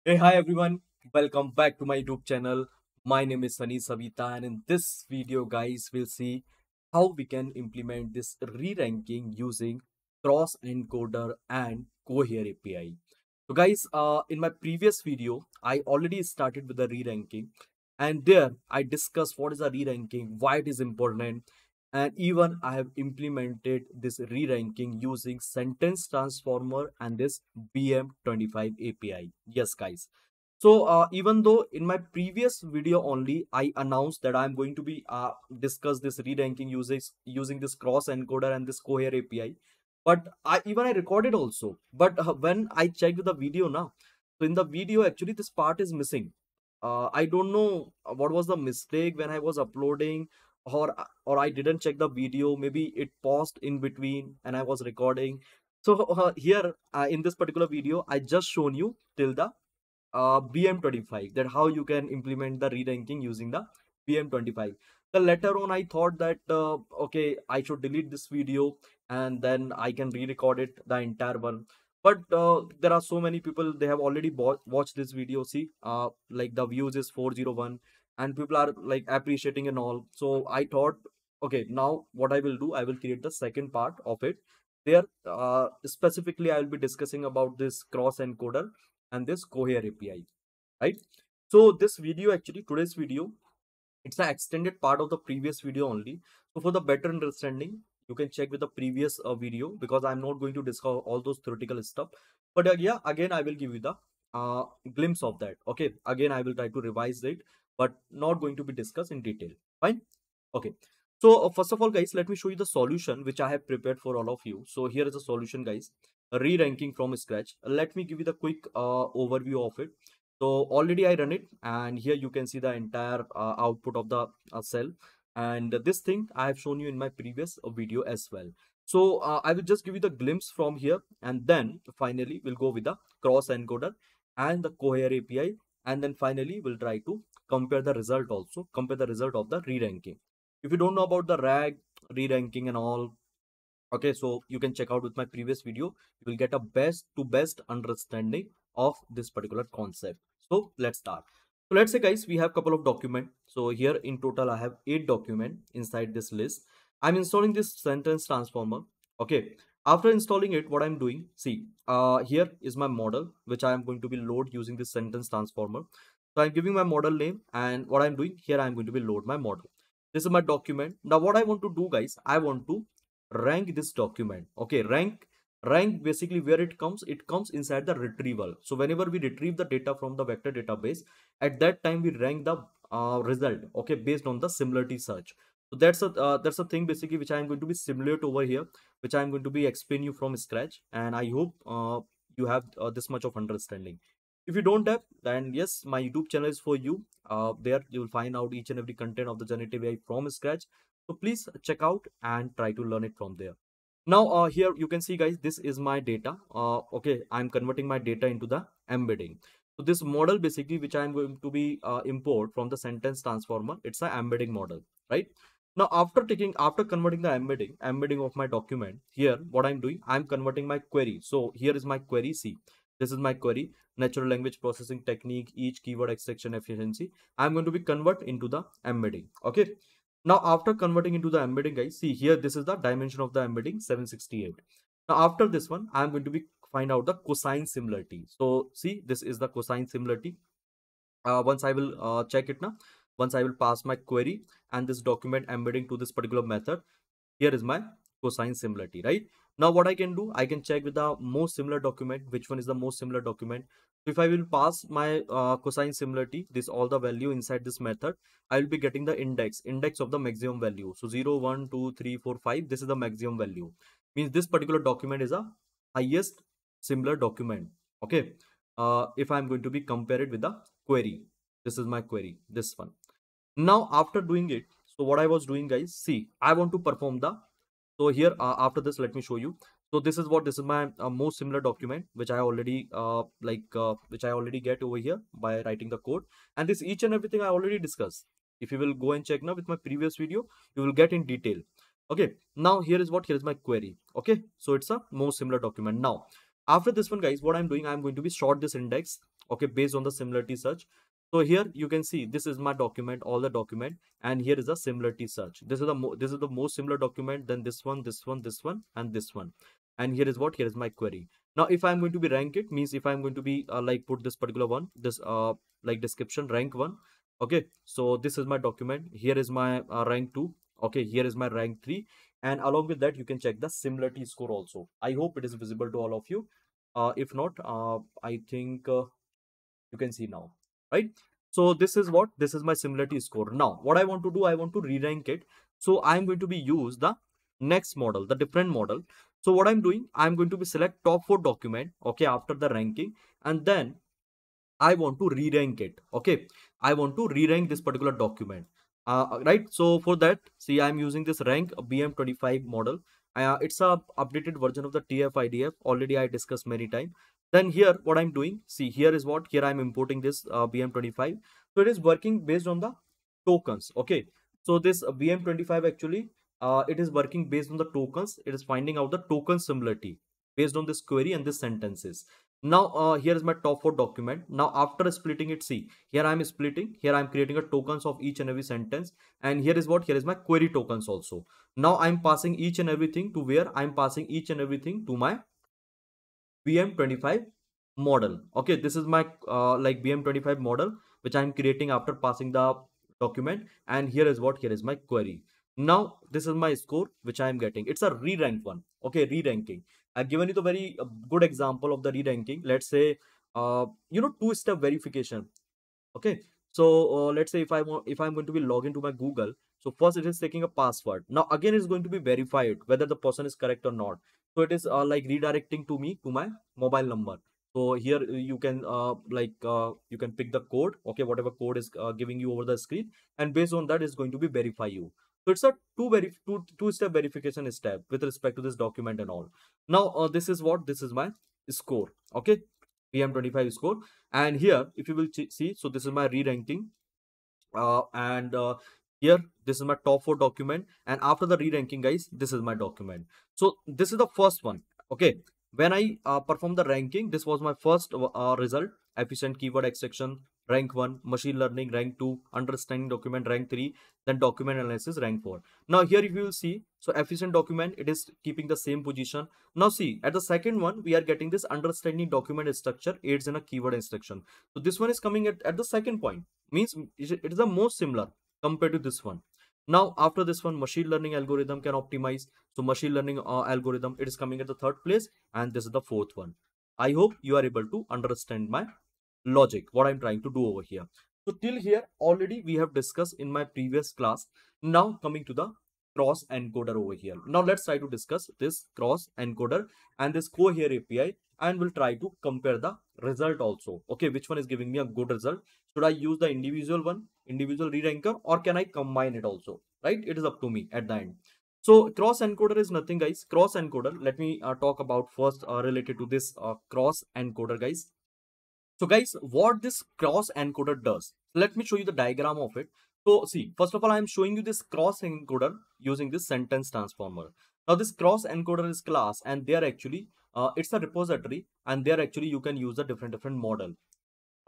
Hey, hi everyone. Welcome back to my YouTube channel. My name is Sunny Savita, and in this video, guys, we'll see how we can implement this re-ranking using cross encoder and Cohere API. So, guys, in my previous video, I already started with the re-ranking, and there I discussed what is a re-ranking, why it is important, and even I have implemented this re-ranking using sentence transformer and this BM25 API. Yes, guys. So even though in my previous video only I announced that I'm going to be discuss this re-ranking using this cross encoder and this Cohere API, but I recorded also. But when I checked the video now, so in the video actually this part is missing. I don't know what was the mistake when I was uploading, or I didn't check the video. Maybe it paused in between and I was recording. So here in this particular video, I just shown you till the BM25, that how you can implement the re-ranking using the BM25. The later on I thought that okay, I should delete this video and then I can re-record it the entire one. But there are so many people, they have already watched this video. See, like the views is 401 and people are like appreciating and all. So I thought, okay, now what I will do, I will create the second part of it. There specifically I will be discussing about this cross encoder and this Cohere API, right? So this video, actually today's video, it's an extended part of the previous video only. So for the better understanding, you can check with the previous video, because I'm not going to discuss all those theoretical stuff. But yeah, again I will give you the glimpse of that. Okay, again I will try to revise it, but not going to be discussed in detail. Fine. Okay. So first of all, guys, let me show you the solution which I have prepared for all of you. So here is the solution, guys. Re-ranking from scratch. Let me give you the quick overview of it. So already I run it, and here you can see the entire output of the cell. And this thing I have shown you in my previous video as well. So I will just give you the glimpse from here, and then finally we'll go with the cross encoder and the Cohere API, and then finally we'll try to compare the result also, compare the result of the re-ranking. If you don't know about the rag, re-ranking and all, okay, so you can check out with my previous video. You will get a best to best understanding of this particular concept. So let's start. So let's say, guys, we have couple of document. So here in total I have 8 document inside this list. I'm installing this sentence transformer. Okay, after installing it, what I'm doing, see, here is my model which I am going to be load using this sentence transformer. So I'm giving my model name, and what I'm doing here, I'm going to be load my model. This is my document. Now what I want to do, guys, I want to rank this document. Okay, rank basically where it comes inside the retrieval. So whenever we retrieve the data from the vector database, at that time we rank the result, okay, based on the similarity search. So that's a thing basically which I am going to be simulate over here, which I am going to be explain you from scratch, and I hope you have this much of understanding. If you don't have, then yes, my YouTube channel is for you. There you will find out each and every content of the generative AI from scratch. So please check out and try to learn it from there. Now here you can see, guys, this is my data. Okay, I'm converting my data into the embedding. So this model basically which I'm going to be import from the sentence transformer, it's an embedding model, right? Now after converting the embedding of my document, here what I'm doing, I'm converting my query. So here is my query. See, this is my query, natural language processing technique, each keyword extraction efficiency. I'm going to be convert into the embedding. Okay, now after converting into the embedding, guys, see here, this is the dimension of the embedding, 768. Now after this one, I'm going to be find out the cosine similarity. So see, this is the cosine similarity. Once I will check it now, once I will pass my query and this document embedding to this particular method, here is my cosine similarity, right? Now what I can do, I can check with the most similar document, which one is the most similar document. So if I will pass my cosine similarity, this all the value inside this method, I will be getting the index of the maximum value. So 0, 1, 2, 3, 4, 5, this is the maximum value. Means this particular document is a highest similar document. Okay, if I'm going to be compared with the query, this is my query, this one. Now after doing it, so what I was doing, guys, see, I want to perform the, so here after this, let me show you. So this is my most similar document which I already which I already get over here by writing the code, and this each and everything I already discussed. If you will go and check now with my previous video, you will get in detail. Okay, now here is my query. Okay, so it's a most similar document. Now after this one, guys, what I'm doing, I'm going to be sort this index. okay, based on the similarity search. So here you can see this is my document, all the document, and here is a similarity search. This is the most similar document, then this one, this one, this one, and this one. And here is what? Here is my query. Now if I'm going to be rank it, means if I'm going to be like put this particular one, this like description rank 1. Okay, so this is my document. Here is my rank 2. Okay, here is my rank 3. And along with that, you can check the similarity score also. I hope it is visible to all of you. If not, I think you can see now, right? So this is what? This is my similarity score. Now, what I want to do, I want to re-rank it. So I'm going to be use the next model, the different model. So what I'm doing, I'm going to be select top 4 document, okay, after the ranking, and then I want to re-rank it. Okay, I want to re-rank this particular document. Right. So for that, see, I'm using this rank BM25 model. It's a updated version of the TF-IDF. Already I discussed many times. Then here, what I'm doing, see, here is what? Here I'm importing this BM25. So it is working based on the tokens. Okay. So this BM25 actually, it is working based on the tokens. It is finding out the token similarity based on this query and this sentences. Now here is my top 4 document. Now after splitting it, see, here I'm splitting, here I'm creating a tokens of each and every sentence, and here is what? Here is my query tokens also. Now I'm passing each and everything to where? I'm passing each and everything to my BM25 model. Okay, this is my like BM25 model which I'm creating after passing the document, and here is what? Here is my query. Now this is my score which I am getting. It's a re-ranked one. Okay, re-ranking. I've given you the very good example of the re-ranking. Let's say two-step verification. Okay, so let's say if I'm going to be log into my Google, so first it is taking a password. Now again it's going to be verified whether the person is correct or not. So it is like redirecting to me to my mobile number. So here you can you can pick the code, okay, whatever code is giving you over the screen, and based on that is going to be verify you. So it's a two-step verification step with respect to this document and all. Now this is what? This is my score. Okay, PM25 score. And here if you will see, so this is my re-ranking, and here this is my top 4 document, and after the re-ranking, guys, this is my document. So this is the first one. Okay, when I perform the ranking, this was my first result: efficient keyword extraction rank 1, machine learning rank 2, understanding document rank 3, then document analysis rank 4. Now here if you will see, so efficient document, it is keeping the same position. Now see, at the second one we are getting this understanding document structure aids in a keyword extraction. So this one is coming at the second point, means it is the most similar compared to this one. Now after this one, machine learning algorithm can optimize. So machine learning algorithm, it is coming at the third place, and this is the fourth one. I hope you are able to understand my logic, what I'm trying to do over here. So till here already we have discussed in my previous class. Now coming to the cross encoder over here. Now let's try to discuss this cross encoder and this Cohere API, and we'll try to compare the result also. Okay, which one is giving me a good result? Should I use the individual one, individual re-ranker, or can I combine it also? Right, it is up to me at the end. So cross encoder is nothing, guys. Cross encoder, let me talk about first related to this cross encoder, guys. So guys, what this cross encoder does, let me show you the diagram of it. So see, first of all, I am showing you this cross encoder using this sentence transformer. Now this cross encoder is class, and they are actually, it's a repository, and there actually you can use a different model.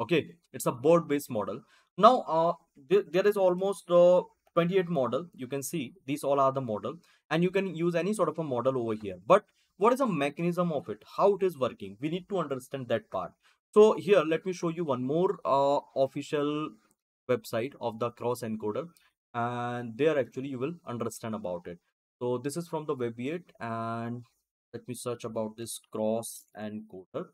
Okay, it's a board based model. Now there is almost 28 model. You can see these all are the model, and you can use any sort of a model over here. But what is the mechanism of it, how it is working? We need to understand that part. So here let me show you one more official website of the cross encoder, and there actually you will understand about it. So this is from the web8, and let me search about this cross encoder.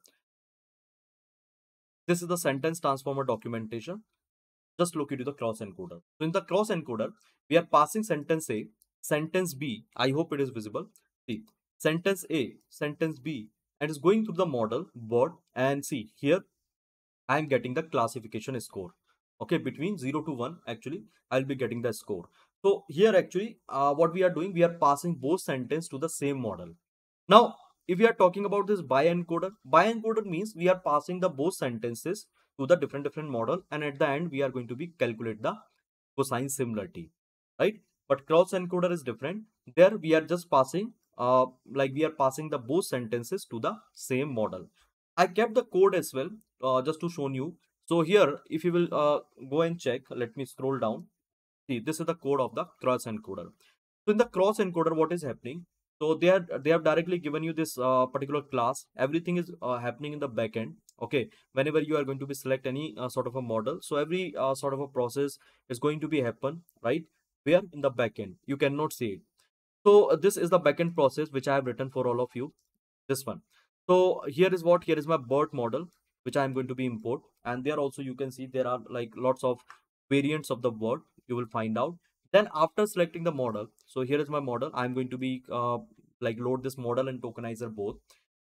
This is the sentence transformer documentation. Just look into the cross encoder. So in the cross encoder, we are passing sentence A, sentence B. I hope it is visible. See, sentence A, sentence B, and it's going through the model board. And see here, I am getting the classification score. Okay, between 0 to 1, actually, I'll be getting the score. So here actually, what we are doing, we are passing both sentence to the same model. Now, if we are talking about this by encoder means we are passing the both sentences to the different model, and at the end we are going to be calculate the cosine similarity, right? But cross encoder is different. There we are just passing like we are passing the both sentences to the same model. I kept the code as well just to show you. So here, if you will go and check, let me scroll down. See, this is the code of the cross encoder. So in the cross encoder, what is happening? So they have directly given you this particular class. Everything is happening in the backend. Okay, whenever you are going to be select any sort of a model, so every sort of a process is going to be happen, right? Where in the backend you cannot see it. So this is the backend process which I have written for all of you. This one. So here is my BERT model which I am going to be import, and there also you can see there are like lots of variants of the BERT you will find out. Then after selecting the model, so here is my model. I'm going to be like load this model and tokenizer both.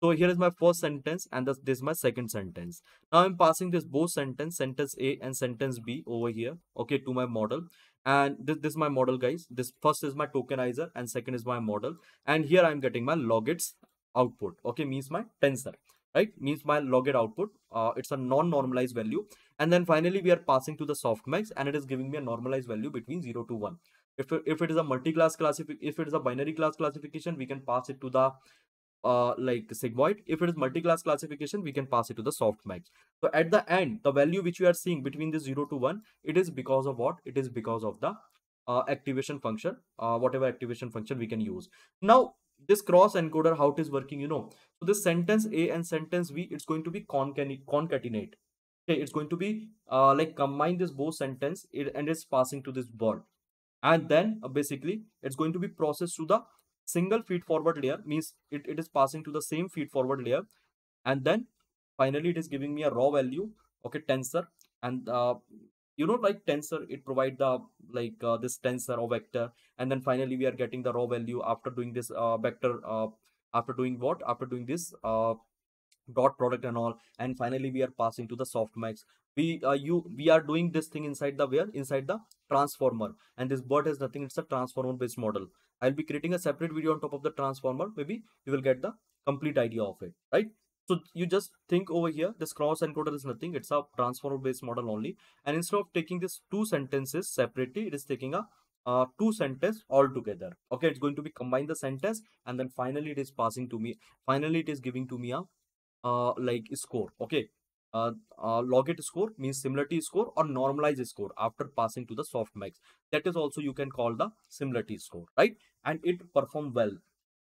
So here is my first sentence and this is my second sentence. Now I'm passing this both sentence A and sentence B over here, okay, to my model. And this is my model, guys. This first is my tokenizer and second is my model. And here I'm getting my logits output, okay, means my tensor, right? Means my logit output. It's a non-normalized value. And then finally we are passing to the softmax and it is giving me a normalized value between 0 to 1. If it is a multi-class classification, if it is a binary class classification, we can pass it to the like sigmoid. If it is multi-class classification, we can pass it to the softmax. So at the end, the value which we are seeing between the 0 to 1, it is because of what? It is because of the activation function, whatever activation function we can use. Now, this cross encoder, how it is working, you know. So this sentence A and sentence B, it's going to be concatenate. Okay, it's going to be like combine this both sentence and it's passing to this BERT. And then basically it's going to be processed to the single feed forward layer, means it is passing to the same feed forward layer. And then finally it is giving me a raw value, okay, tensor. And you know, like tensor, it provide the like this tensor or vector. And then finally we are getting the raw value after doing this vector, after doing what, after doing this dot product and all. And finally we are passing to the softmax. We are doing this thing inside the where, inside the transformer. And this BERT is nothing, it's a transformer based model. I'll be creating a separate video on top of the transformer. Maybe you will get the complete idea of it, right? So you just think over here, this cross encoder is nothing, it's a transformer based model only. And instead of taking this two sentences separately, it is taking a two sentence all together. Okay, it's going to be combine the sentence, and then finally it is passing to me, finally it is giving to me a like score, okay. Logit score means similarity score or normalized score after passing to the softmax. That is also you can call the similarity score, right? And it perform well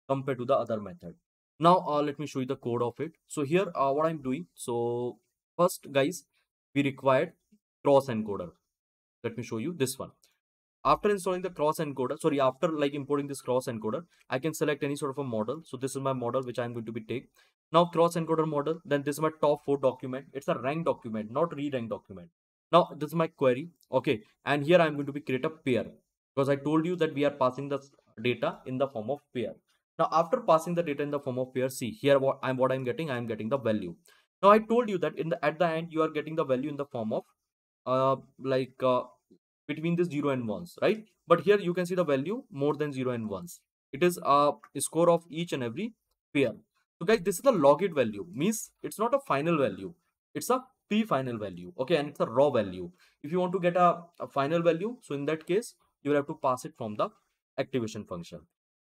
compared to the other method. Now let me show you the code of it. So here what I'm doing, so first guys, we required cross encoder. Let me show you this one. After installing the cross encoder, sorry, after like importing this cross encoder, I can select any sort of a model. So this is my model which I'm going to be take. Now cross encoder model, then this is my top 4 document. It's a rank document, not re-rank document. Now this is my query, okay, and here I'm going to be create a pair, because I told you that we are passing the data in the form of pair. Now after passing the data in the form of pair, see here what I'm getting, I'm getting the value. Now I told you that in the at the end you are getting the value in the form of like between this 0 and 1s, right? But here you can see the value more than 0 and 1s. It is a score of each and every pair. So guys, this is the logit value, means it's not a final value, it's a pre-final value, okay, and it's a raw value. If you want to get a final value, so in that case you will have to pass it from the activation function,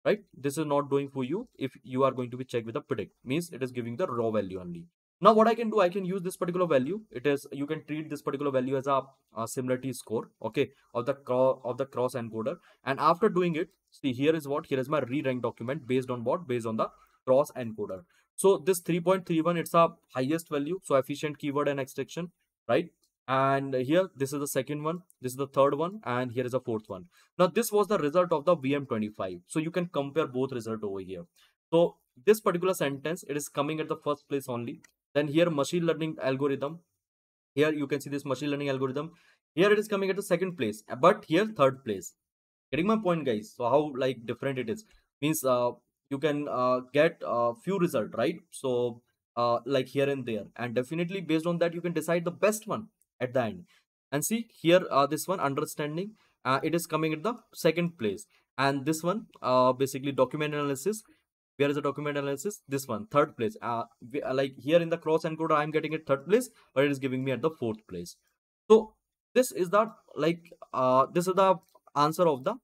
right? This is not doing for you if you are going to be checked with a predict, means it is giving the raw value only. Now what I can do, I can use this particular value. It is, you can treat this particular value as a similarity score, okay, of the cross encoder. And after doing it, see here is what, here is my re-rank document based on what, based on the cross encoder. So this 3.31, it's a highest value, so efficient keyword and extraction, right? And here this is the second one, this is the third one, and here is the fourth one. Now this was the result of the VM25. So you can compare both result over here. So this particular sentence, it is coming at the first place only. Then here machine learning algorithm, here you can see this machine learning algorithm, here it is coming at the second place, but here third place. Getting my point, guys? So how like different it is, means you can get few result, right? So like here and there, and definitely based on that you can decide the best one at the end. And see here this one understanding, it is coming at the second place. And this one basically document analysis, where is the document analysis, this one third place. Like here in the cross encoder I'm getting it third place, but it is giving me at the fourth place. So this is the like this is the answer of the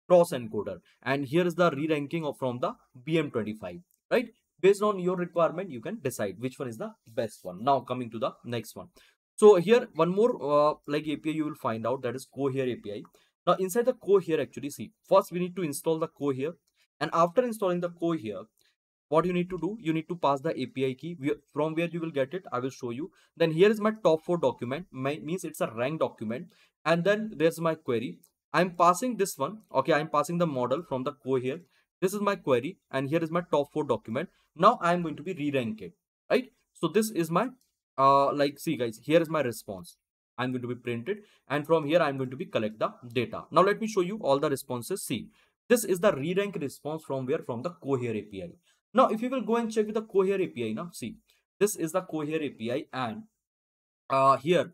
cross encoder. And here is the re-ranking of from the BM25, right? Based on your requirement, you can decide which one is the best one. Now coming to the next one. So here one more like API you will find out, that is Cohere API. Now inside the Cohere, actually, see, first we need to install the Cohere, and after installing the Cohere, what you need to do, you need to pass the API key. From where you will get it, I will show you. Then here is my top 4 document, means it's a rank document. And then there's my query. I'm passing this one. Okay, I'm passing the model from the Cohere. This is my query, and here is my top 4 document. Now I'm going to be re-rank it, right? So this is my like, see guys, here is my response. I'm going to be printed, and from here I'm going to be collect the data. Now let me show you all the responses. See, this is the re-rank response from where, from the Cohere API. Now if you will go and check with the Cohere API, now see, this is the Cohere API, and here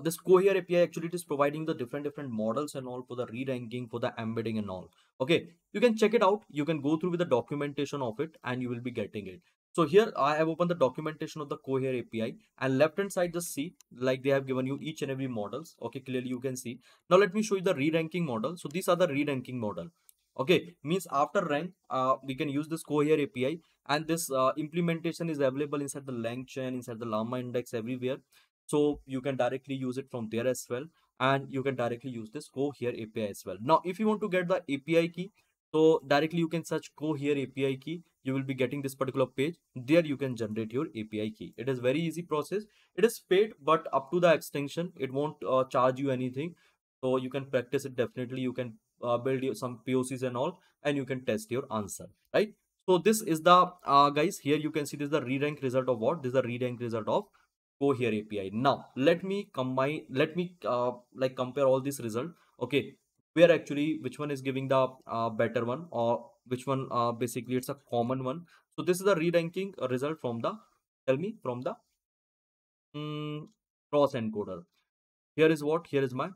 this Cohere API, actually it is providing the different models and all for the re-ranking, for the embedding and all. Okay, you can check it out, you can go through with the documentation of it, and you will be getting it. So here I have opened the documentation of the Cohere API, and left hand side just see, like they have given you each and every models. Okay, clearly you can see. Now let me show you the re-ranking model. So these are the re-ranking model. Okay, means after rank we can use this Cohere API, and this implementation is available inside the langchain, inside the llama index, everywhere. So you can directly use it from there as well, and you can directly use this Cohere API as well. Now if you want to get the API key, so directly you can search Cohere API key, you will be getting this particular page. There you can generate your API key. It is very easy process. It is paid, but up to the extension it won't charge you anything. So you can practice it. Definitely you can build some POCs and all, and you can test your answer, right? So this is the guys, here you can see this is the re-rank result of what? This is the re-rank result of Cohere API. Now let me combine, let me like compare all this result. Okay, where actually which one is giving the better one, or which one basically it's a common one. So this is the re-ranking result from the, tell me, from the cross encoder. Here is what? Here is my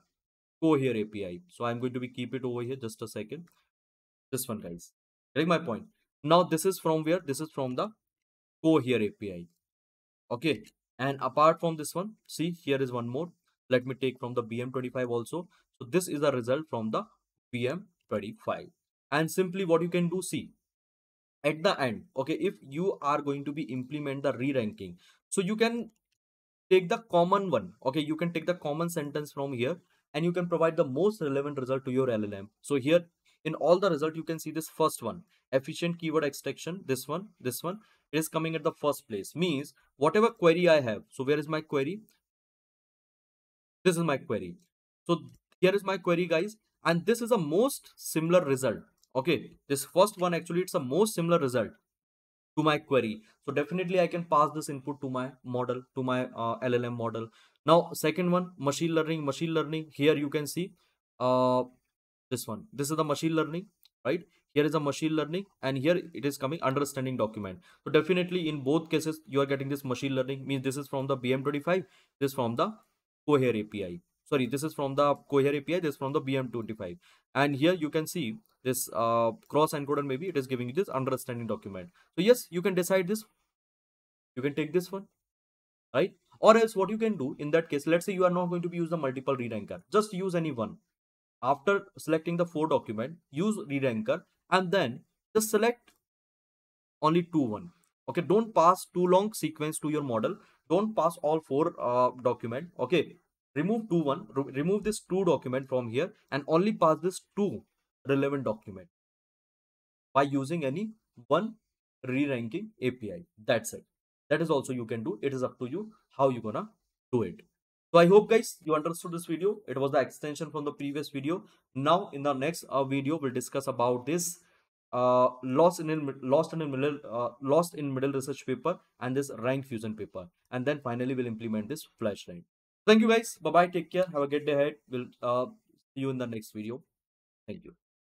Cohere API. So I'm going to be keep it over here just a second. This one, guys. Getting my point. Now this is from where? This is from the Cohere API. Okay. And apart from this one, see, here is one more. Let me take from the BM25 also. So this is the result from the BM25. And simply what you can do, see, at the end, okay, if you are going to be implement the re-ranking, so you can take the common one. Okay, you can take the common sentence from here, and you can provide the most relevant result to your LLM. So here in all the result you can see this first one, efficient keyword extraction. This one it is coming at the first place, means whatever query I have. So where is my query? This is my query. So here is my query, guys, and this is a most similar result. Okay, this first one, actually it's a most similar result to my query. So definitely I can pass this input to my model, to my LLM model. Now second one, machine learning. Machine learning, here you can see uh, this one. This is the machine learning, right? Here is a machine learning, and here it is coming understanding document. So definitely in both cases you are getting this machine learning, means this is from the BM25, this from the Cohere API. Sorry, this is from the Cohere API, this from the BM25. And here you can see this cross encoder, maybe it is giving you this understanding document. So yes, you can decide this. You can take this one, right? Or else what you can do in that case, let's say you are not going to be use the multiple re-ranker, just use any one. After selecting the 4 document, use re-ranker, and then just select only 2 1. Okay, don't pass too long sequence to your model. Don't pass all 4 document. Okay, remove 2 1, remove this 2 document from here, and only pass this 2 relevant document by using any one re-ranking API. That's it. That is also you can do. It is up to you how you gonna do it. So I hope guys you understood this video. It was the extension from the previous video. Now in the next video we'll discuss about this lost in middle research paper, and this rank fusion paper, and then finally we'll implement this flash rank. Thank you guys. Bye bye. Take care. Have a good day ahead. We'll see you in the next video. Thank you.